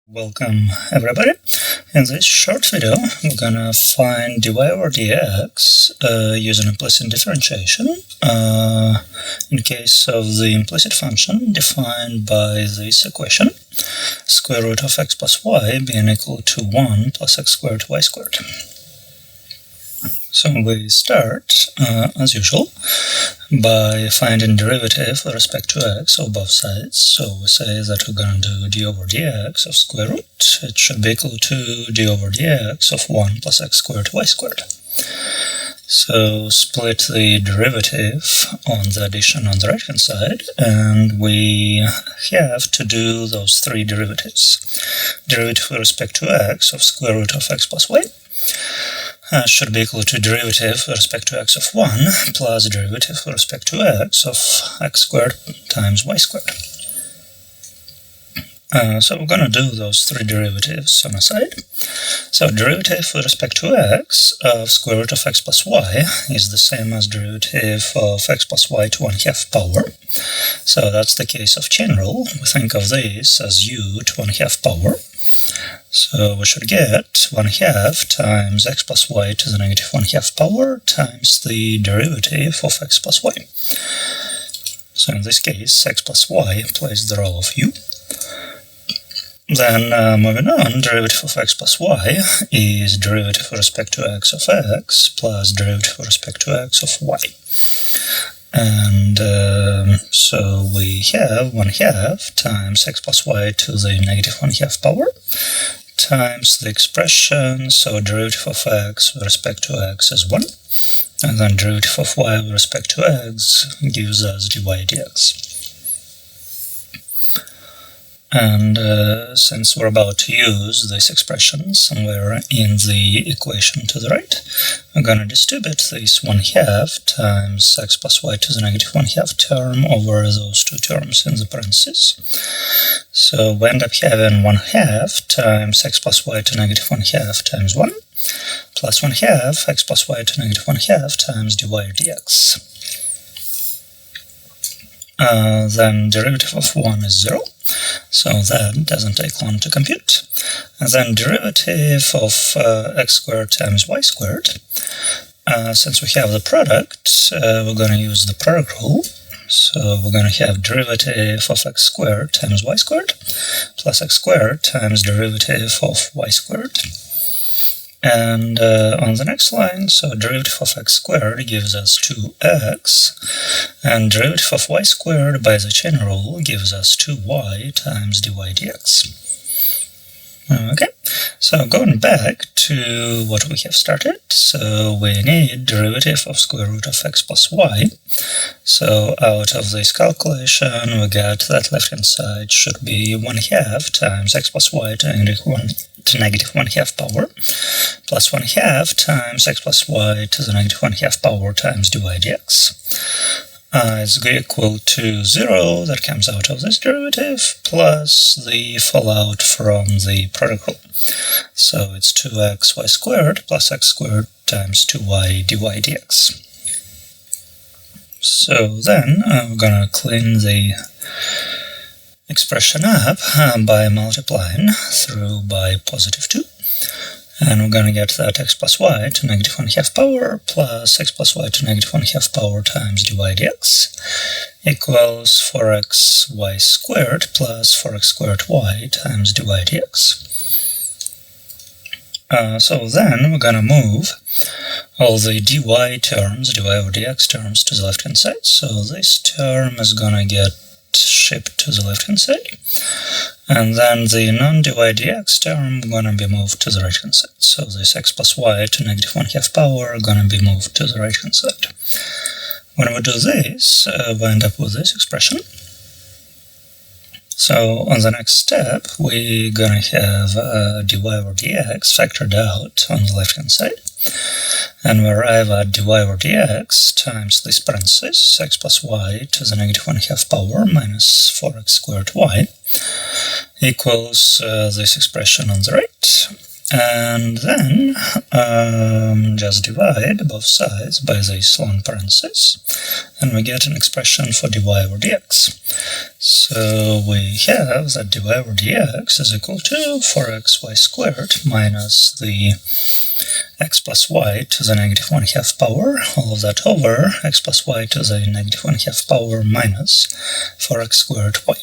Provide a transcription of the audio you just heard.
Welcome everybody. In this short video we're gonna find dy over dx using implicit differentiation in case of the implicit function defined by this equation, square root of x plus y being equal to 1 plus x squared y squared. So we start, as usual, by finding derivative with respect to x of both sides. So we say that we're going to do d over dx of square root. It should be equal to d over dx of 1 plus x squared y squared. So split the derivative on the addition on the right-hand side, and we have to do those three derivatives. Derivative with respect to x of square root of x plus y should be equal to derivative with respect to x of 1 plus derivative with respect to x of x squared times y squared. So we're going to do those three derivatives on a side. So derivative with respect to x of square root of x plus y is the same as derivative of x plus y to 1/2 power. So that's the case of chain rule. We think of this as u to 1/2 power. So we should get 1/2 times x plus y to the negative 1/2 power times the derivative of x plus y. So in this case, x plus y plays the role of u. Then moving on, derivative of x plus y is derivative with respect to x of x plus derivative with respect to x of y. And so we have 1/2 times x plus y to the negative 1/2 power times the expression, so derivative of x with respect to x is 1, and then derivative of y with respect to x gives us dy dx. And since we're about to use this expression somewhere in the equation to the right, we're going to distribute this 1/2 times x plus y to the negative 1/2 term over those two terms in the parentheses. So we end up having 1/2 times x plus y to negative 1/2 times 1 plus 1/2 x plus y to negative 1/2 times dy dx. Then derivative of 1 is 0. So that doesn't take long to compute. And then derivative of x squared times y squared. Since we have the product, we're going to use the product rule. So we're going to have derivative of x squared times y squared plus x squared times derivative of y squared. And on the next line, so derivative of x squared gives us 2x, and derivative of y squared by the chain rule gives us 2y times dy dx. Okay, so going back to what we have started, so we need derivative of square root of x plus y. So out of this calculation, we got that left-hand side should be 1/2 times x plus y to negative 1/2 power, plus 1/2 times x plus y to the negative 1/2 power times dy dx. Is equal to 0, that comes out of this derivative, plus the fallout from the product rule. So it's 2xy squared plus x squared times 2y dy dx. So then we're going to clean the expression up by multiplying through by positive 2. And we're going to get that x plus y to negative 1/2 power plus x plus y to negative 1/2 power times dy dx equals 4xy squared plus 4x squared y times dy dx. So then we're going to move all the dy terms, dy over dx terms, to the left-hand side. So this term is going to get shipped to the left-hand side. And then the non-dy dx term going to be moved to the right-hand side. So this x plus y to negative 1/2 power are going to be moved to the right-hand side. When we do this, we end up with this expression. So on the next step, we're going to have dy over dx factored out on the left-hand side. And we arrive at dy over dx times this parenthesis, x plus y to the negative 1/2 power minus 4x squared y equals this expression on the right. And then just divide both sides by this long parenthesis, and we get an expression for dy over dx. So we have that dy over dx is equal to 4xy squared minus the x plus y to the negative 1/2 power, all of that over x plus y to the negative 1/2 power minus 4x squared y.